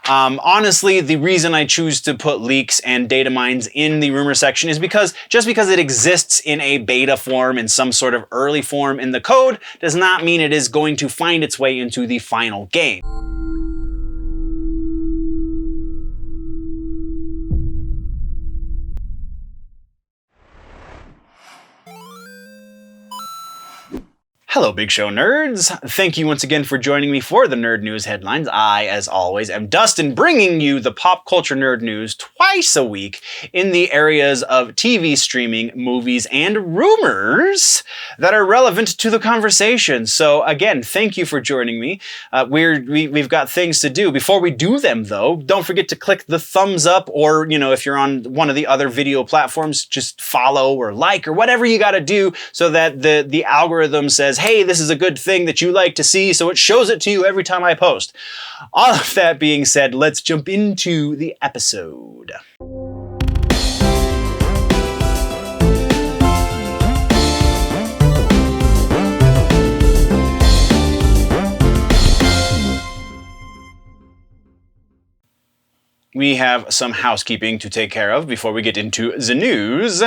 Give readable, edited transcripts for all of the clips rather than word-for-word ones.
Honestly, the reason I choose to put leaks and data mines in the rumor section is because just because it exists in a beta form, in some sort of early form in the code, does not mean it is going to find its way into the final game. Hello, Big Show nerds. Thank you once again for joining me for the Nerd News headlines. I, as always, am Dustin, bringing you the pop culture nerd news twice a week in the areas of TV streaming, movies, and rumors that are relevant to the conversation. So again, thank you for joining me. We've got things to do. Before we do them, though, don't forget to click the thumbs up, or, if you're on one of the other video platforms, just follow or like or whatever you got to do so that the algorithm says, hey, this is a good thing that you like to see, so it shows it to you every time I post. All of that being said, let's jump into the episode. We have some housekeeping to take care of before we get into the news.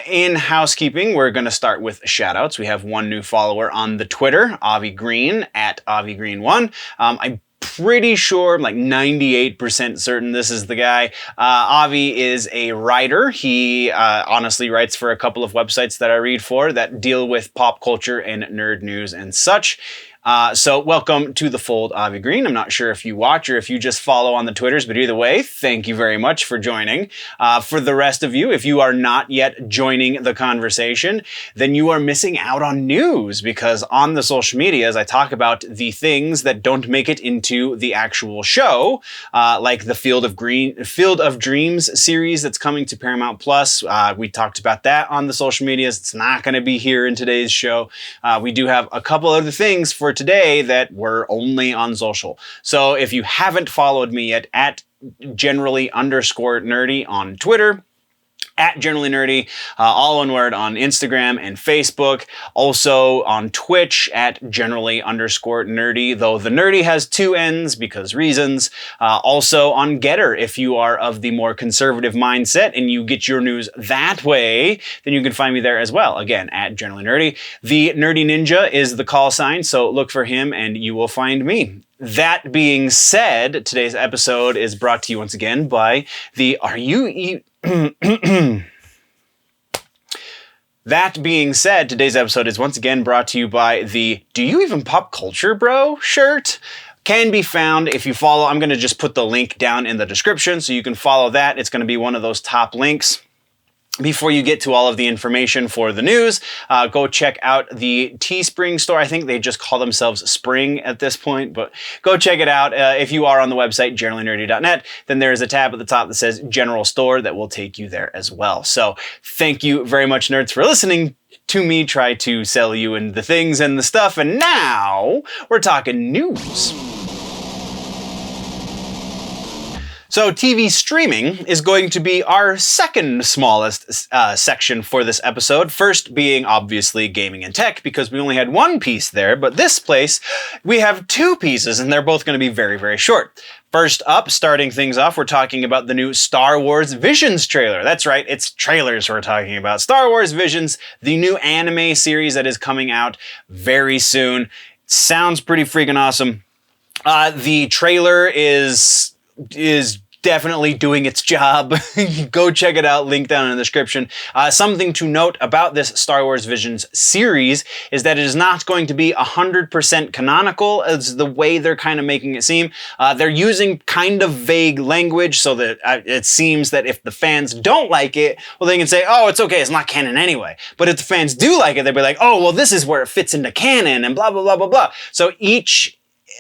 In housekeeping, we're going to start with shoutouts. We have one new follower on the Twitter, Avi Green, at AviGreen1. I'm pretty sure, I'm like 98% certain this is the guy. Avi is a writer. He honestly writes for a couple of websites that I read for that deal with pop culture and nerd news and such. So welcome to the fold, Avi Green. I'm not sure if you watch or if you just follow on the Twitters, but either way, thank you very much for joining. For the rest of you, if you are not yet joining the conversation, then you are missing out on news, because on the social medias, I talk about the things that don't make it into the actual show, like the Field of Dreams series that's coming to Paramount Plus. We talked about that on the social medias. It's not going to be here in today's show. We do have a couple other things for today that were only on social. So if you haven't followed me yet, at generally_nerdy on Twitter, at Generally Nerdy, all one word, on Instagram and Facebook. Also on Twitch at Generally_Nerdy, though the nerdy has two N's because reasons. Also on Getter, if you are of the more conservative mindset and you get your news that way, then you can find me there as well. Again, at Generally Nerdy. The Nerdy Ninja is the call sign, so look for him and you will find me. That being said, today's episode is brought to you once again by the That being said, today's episode is once again brought to you by the Do You Even Pop Culture, Bro shirt. Can be found if you follow. I'm going to just put the link down in the description so you can follow that. It's going to be one of those top links. Before you get to all of the information for the news, go check out the Teespring store. I think they just call themselves Spring at this point, but go check it out. If you are on the website, generallynerdy.net, then there is a tab at the top that says General Store that will take you there as well. So thank you very much, nerds, for listening to me try to sell you and the things and the stuff. And now we're talking news. So TV streaming is going to be our second smallest section for this episode. First being obviously gaming and tech, because we only had one piece there, but this place we have two pieces and they're both going to be very, very short. First up, starting things off, we're talking about the new Star Wars Visions trailer. That's right, it's trailers we're talking about. Star Wars Visions, the new anime series that is coming out very soon. Sounds pretty freaking awesome. The trailer is definitely doing its job. Go check it out, link down in the description. Something to note about this Star Wars Visions series is that it is not going to be 100% canonical as the way they're kind of making it seem. They're using kind of vague language so that it seems that if the fans don't like it, well, they can say, oh, it's okay, it's not canon anyway. But if the fans do like it, they'll be like, oh, well, this is where it fits into canon and blah, blah, blah, blah, blah. So each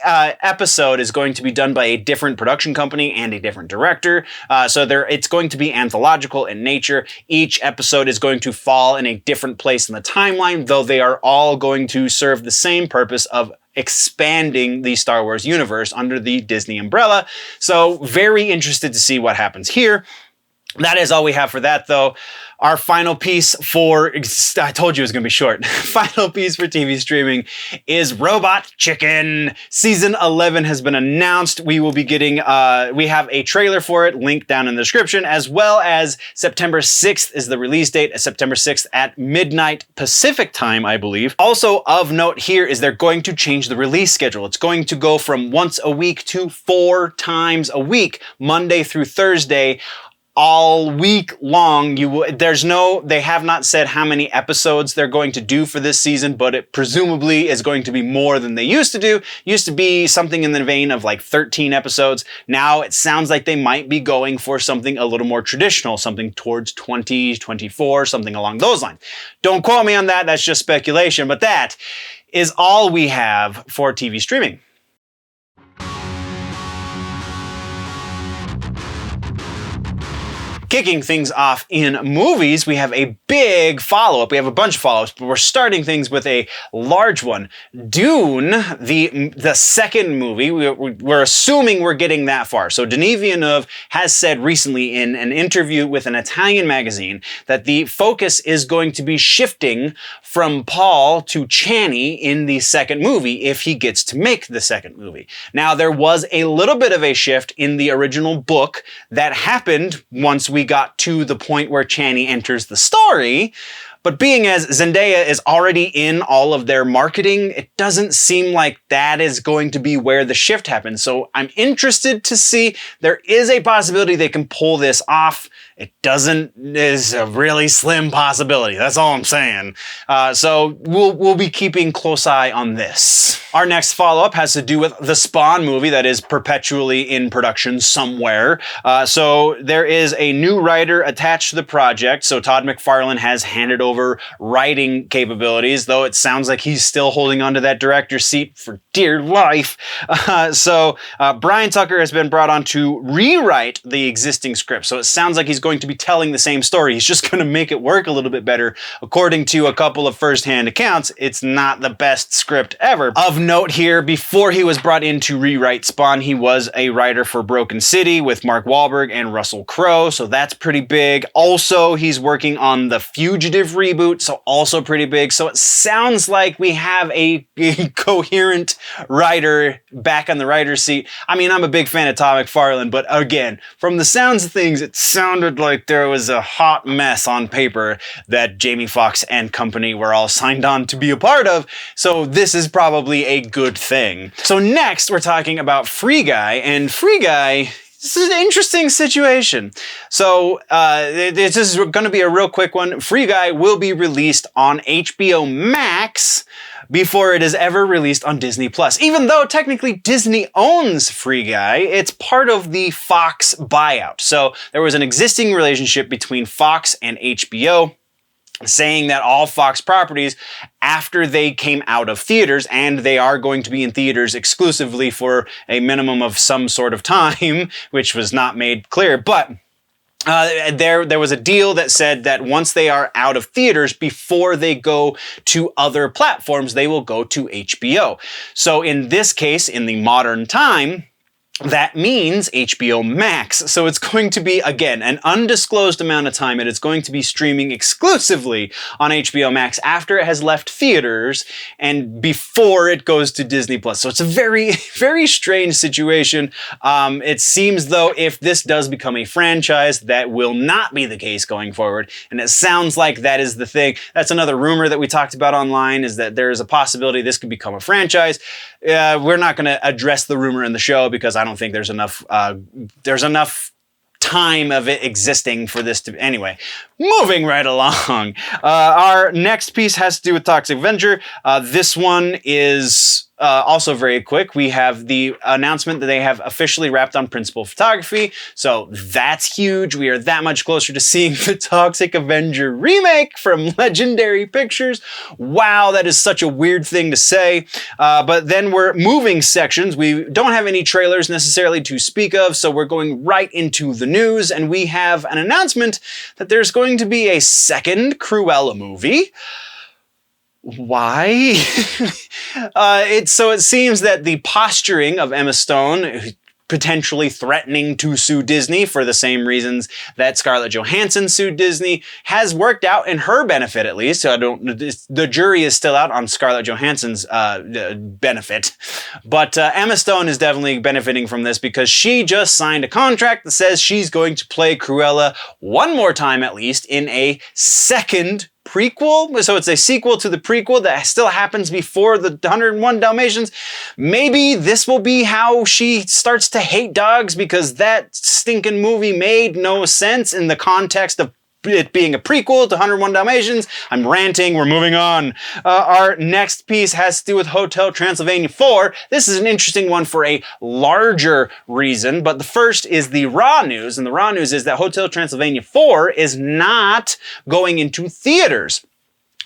episode is going to be done by a different production company and a different director. It's going to be anthological in nature. Each episode is going to fall in a different place in the timeline, though they are all going to serve the same purpose of expanding the Star Wars universe under the Disney umbrella. So very interested to see what happens here. That is all we have for that, though. Our final piece for, I told you it was going to be short. Final piece for TV streaming is Robot Chicken. Season 11 has been announced. We will be getting, we have a trailer for it linked down in the description, as well as September 6th is the release date, September 6th at midnight Pacific time, I believe. Also of note here is they're going to change the release schedule. It's going to go from once a week to 4 times a week, Monday through Thursday. All week long, they have not said how many episodes they're going to do for this season, but it presumably is going to be more than they used to do. Used to be something in the vein of like 13 episodes. Now it sounds like they might be going for something a little more traditional, something towards 20, 24, something along those lines. Don't quote me on that, that's just speculation, but that is all we have for TV streaming. Kicking things off in movies, we have a big follow-up. We have a bunch of follow-ups, but we're starting things with a large one. Dune, the second movie, we're assuming we're getting that far. So Denis Villeneuve has said recently in an interview with an Italian magazine that the focus is going to be shifting from Paul to Chani in the second movie if he gets to make the second movie. Now, there was a little bit of a shift in the original book that happened once we got to the point where Chani enters the story. But being as Zendaya is already in all of their marketing, it doesn't seem like that is going to be where the shift happens. So I'm interested to see. There is a possibility they can pull this off. It is a really slim possibility. That's all I'm saying. So we'll be keeping close eye on this. Our next follow-up has to do with the Spawn movie that is perpetually in production somewhere. So there is a new writer attached to the project. So Todd McFarlane has handed over writing capabilities, though it sounds like he's still holding onto that director's seat for dear life. So Brian Tucker has been brought on to rewrite the existing script. So it sounds like he's going to be telling the same story. He's just going to make it work a little bit better. According to a couple of first-hand accounts, it's not the best script ever. Of note here, before he was brought in to rewrite Spawn, he was a writer for Broken City with Mark Wahlberg and Russell Crowe, so that's pretty big. Also, he's working on the Fugitive reboot, so also pretty big. So it sounds like we have a coherent writer back on the writer's seat. I mean, I'm a big fan of Todd McFarlane, but again, from the sounds of things, it sounded like there was a hot mess on paper that Jamie Foxx and company were all signed on to be a part of, so this is probably a good thing. So next, we're talking about Free Guy, and Free Guy, this is an interesting situation. So this is going to be a real quick one. Free Guy will be released on HBO Max before it is ever released on Disney+. Even though technically Disney owns Free Guy, it's part of the Fox buyout. So there was an existing relationship between Fox and HBO, saying that all Fox properties, after they came out of theaters, and they are going to be in theaters exclusively for a minimum of some sort of time, which was not made clear, but there was a deal that said that once they are out of theaters, before they go to other platforms, they will go to HBO. So in this case, in the modern time, that means HBO Max. So it's going to be, again, an undisclosed amount of time, and it's going to be streaming exclusively on HBO Max after it has left theaters and before it goes to Disney+. So it's a very, very strange situation. It seems though if this does become a franchise, that will not be the case going forward. And it sounds like that is the thing. That's another rumor that we talked about online, is that there is a possibility this could become a franchise. We're not going to address the rumor in the show because I don't think there's enough time of it existing for this to... Anyway, moving right along. Our next piece has to do with Toxic Avenger. This one is also very quick. We have the announcement that they have officially wrapped on principal photography. So that's huge. We are that much closer to seeing the Toxic Avenger remake from Legendary Pictures. Wow, that is such a weird thing to say. But then we're moving sections. We don't have any trailers necessarily to speak of, so we're going right into the news, and we have an announcement that there's going to be a second Cruella movie. Why? So it seems that the posturing of Emma Stone, potentially threatening to sue Disney for the same reasons that Scarlett Johansson sued Disney, has worked out in her benefit at least. So the jury is still out on Scarlett Johansson's benefit. But Emma Stone is definitely benefiting from this because she just signed a contract that says she's going to play Cruella one more time at least in a second prequel. So it's a sequel to the prequel that still happens before the 101 Dalmatians. Maybe this will be how she starts to hate dogs because that stinking movie made no sense in the context of it being a prequel to 101 Dalmatians. I'm ranting, we're moving on. Our next piece has to do with Hotel Transylvania 4. This is an interesting one for a larger reason, but the first is the raw news, and the raw news is that Hotel Transylvania 4 is not going into theaters.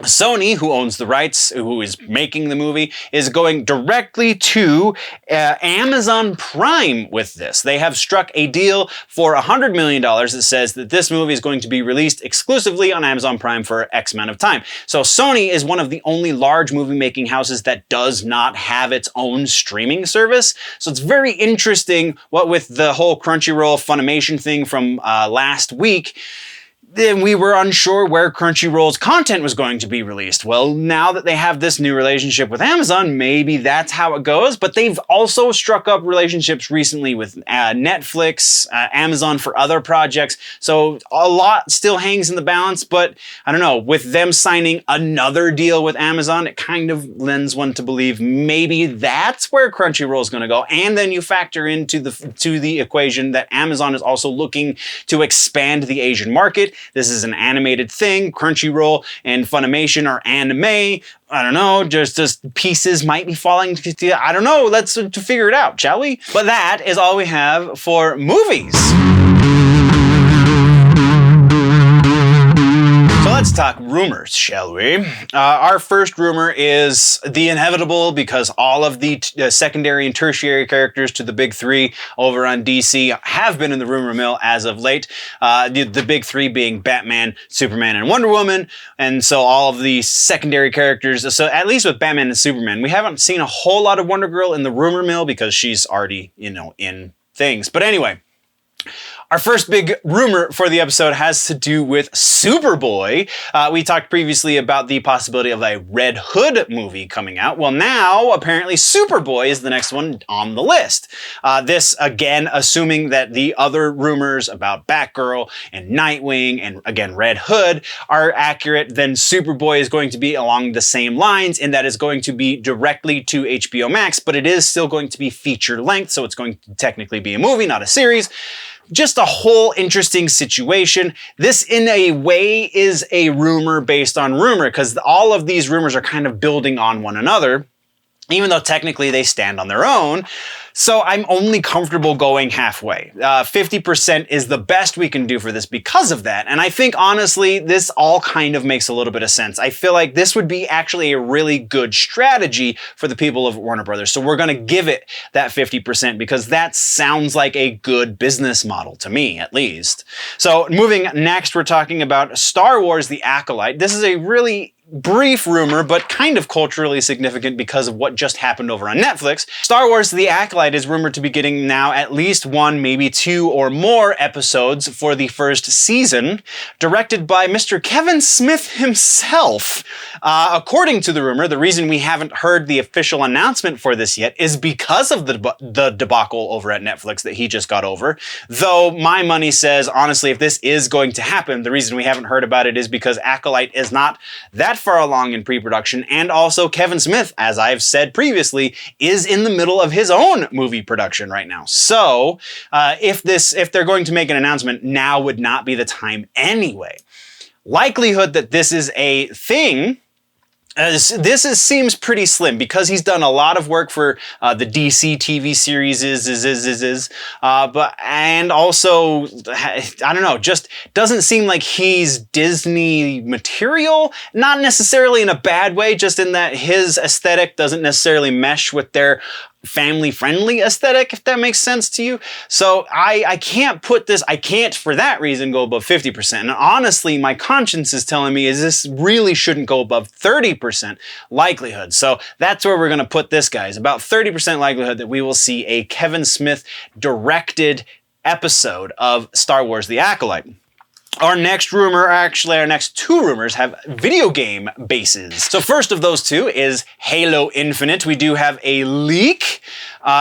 Sony, who owns the rights, who is making the movie, is going directly to Amazon Prime with this. They have struck a deal for $100 million that says that this movie is going to be released exclusively on Amazon Prime for X amount of time. So Sony is one of the only large movie-making houses that does not have its own streaming service. So it's very interesting what with the whole Crunchyroll Funimation thing from last week. Then we were unsure where Crunchyroll's content was going to be released. Well, now that they have this new relationship with Amazon, maybe that's how it goes. But they've also struck up relationships recently with Netflix, Amazon for other projects. So a lot still hangs in the balance. But I don't know, with them signing another deal with Amazon, it kind of lends one to believe maybe that's where Crunchyroll is going to go. And then you factor into the equation that Amazon is also looking to expand the Asian market. This is an animated thing. Crunchyroll and Funimation are anime. I don't know, just pieces might be falling to, I don't know, let's figure it out, shall we? But that is all we have for movies. Let's talk rumors, shall we? Our first rumor is the inevitable because all of the secondary and tertiary characters to the big three over on DC have been in the rumor mill as of late. The big three being Batman, Superman, and Wonder Woman. And so all of the secondary characters, so at least with Batman and Superman, we haven't seen a whole lot of Wonder Girl in the rumor mill because she's already, in things. But anyway, our first big rumor for the episode has to do with Superboy. We talked previously about the possibility of a Red Hood movie coming out. Well, now apparently Superboy is the next one on the list. This, again, assuming that the other rumors about Batgirl and Nightwing and, again, Red Hood are accurate, then Superboy is going to be along the same lines, and that is going to be directly to HBO Max, but it is still going to be feature length, so it's going to technically be a movie, not a series. Just a whole interesting situation. This, in a way, is a rumor based on rumor, because all of these rumors are kind of building on one another, even though technically they stand on their own. So I'm only comfortable going halfway. 50% is the best we can do for this because of that. And I think, honestly, this all kind of makes a little bit of sense. I feel like this would be actually a really good strategy for the people of Warner Brothers. So we're going to give it that 50% because that sounds like a good business model to me, at least. So moving next, we're talking about Star Wars: The Acolyte. This is a really brief rumor, but kind of culturally significant because of what just happened over on Netflix. Star Wars: The Acolyte is rumored to be getting now at least one, maybe two or more episodes for the first season, directed by Mr. Kevin Smith himself. According to the rumor, the reason we haven't heard the official announcement for this yet is because of the debacle over at Netflix that he just got over. Though my money says, honestly, if this is going to happen, the reason we haven't heard about it is because Acolyte is not that far along in pre-production, and also Kevin Smith, as I've said previously, is in the middle of his own movie production right now. So if they're going to make an announcement, now would not be the time anyway. Likelihood that this is a thing, seems pretty slim because he's done a lot of work for the DC TV series, and also, I don't know, just doesn't seem like he's Disney material. Not necessarily in a bad way, just in that his aesthetic doesn't necessarily mesh with their family-friendly aesthetic, if that makes sense to you. So I can't for that reason go above 50%. And honestly, my conscience is telling me is this really shouldn't go above 30% likelihood. So that's where we're going to put this, guys. About 30% likelihood that we will see a Kevin Smith directed episode of Star Wars: The Acolyte. Our next rumor, actually our next two rumors, have video game bases. So first of those two is Halo Infinite. We do have a leak.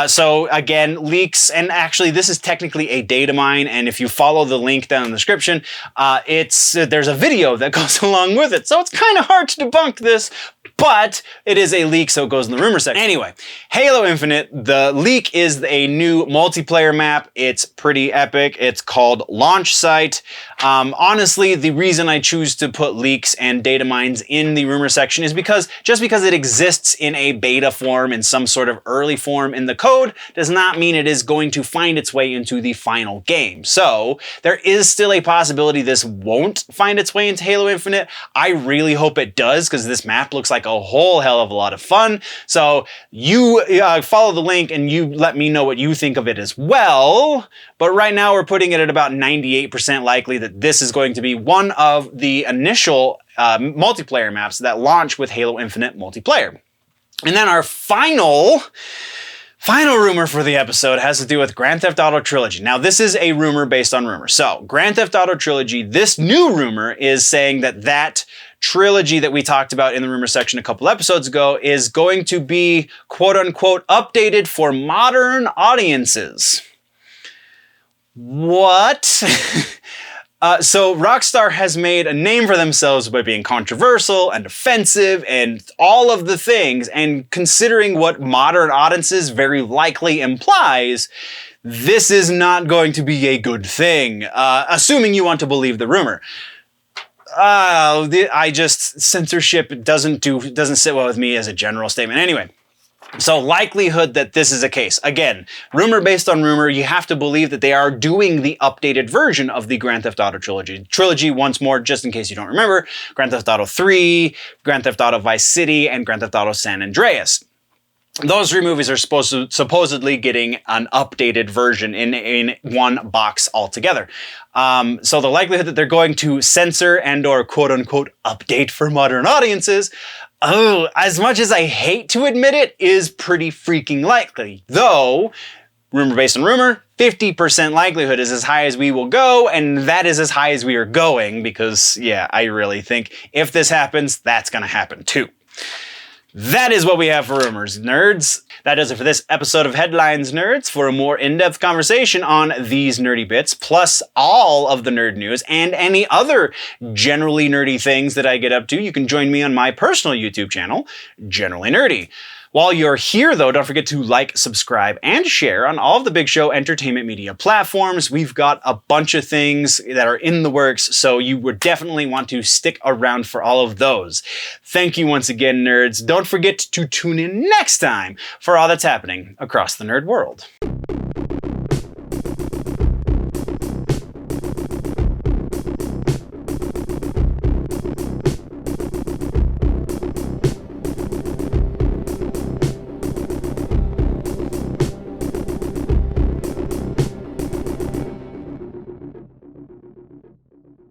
So again, leaks, and actually this is technically a data mine, and if you follow the link down in the description, there's a video that goes along with it. So it's kind of hard to debunk this, but it is a leak, so it goes in the rumor section. Anyway, Halo Infinite, the leak is a new multiplayer map. It's pretty epic. It's called Launch Site. Honestly, the reason I choose to put leaks and data mines in the rumor section is because it exists in a beta form, in some sort of early form in the code, does not mean it is going to find its way into the final game. So there is still a possibility this won't find its way into Halo Infinite. I really hope it does, because this map looks like a whole hell of a lot of fun. So you follow the link and you let me know what you think of it as well. But right now we're putting it at about 98% likely that this is going to be one of the initial multiplayer maps that launch with Halo Infinite multiplayer. And then our final rumor for the episode has to do with Grand Theft Auto Trilogy. Now, this is a rumor based on rumor. So, Grand Theft Auto Trilogy, this new rumor is saying that trilogy that we talked about in the rumor section a couple episodes ago is going to be quote-unquote updated for modern audiences. What? So Rockstar has made a name for themselves by being controversial and offensive and all of the things, and considering what modern audiences very likely implies, this is not going to be a good thing, assuming you want to believe the rumor. Censorship doesn't sit well with me as a general statement. Anyway. So likelihood that this is a case. Again, rumor based on rumor, you have to believe that they are doing the updated version of the Grand Theft Auto trilogy. Trilogy, once more, just in case you don't remember, Grand Theft Auto 3, Grand Theft Auto Vice City, and Grand Theft Auto San Andreas. Those three movies are supposedly getting an updated version in one box altogether. So the likelihood that they're going to censor and or quote-unquote update for modern audiences, as much as I hate to admit it, is pretty freaking likely. Though, rumor based on rumor, 50% likelihood is as high as we will go, and that is as high as we are going because, yeah, I really think if this happens, that's gonna happen too. That is what we have for rumors, nerds. That does it for this episode of Headlines Nerds. For a more in-depth conversation on these nerdy bits, plus all of the nerd news and any other generally nerdy things that I get up to, you can join me on my personal YouTube channel, Generally Nerdy. While you're here, though, don't forget to like, subscribe, and share on all of the Big Show entertainment media platforms. We've got a bunch of things that are in the works, so you would definitely want to stick around for all of those. Thank you once again, nerds. Don't forget to tune in next time for all that's happening across the nerd world.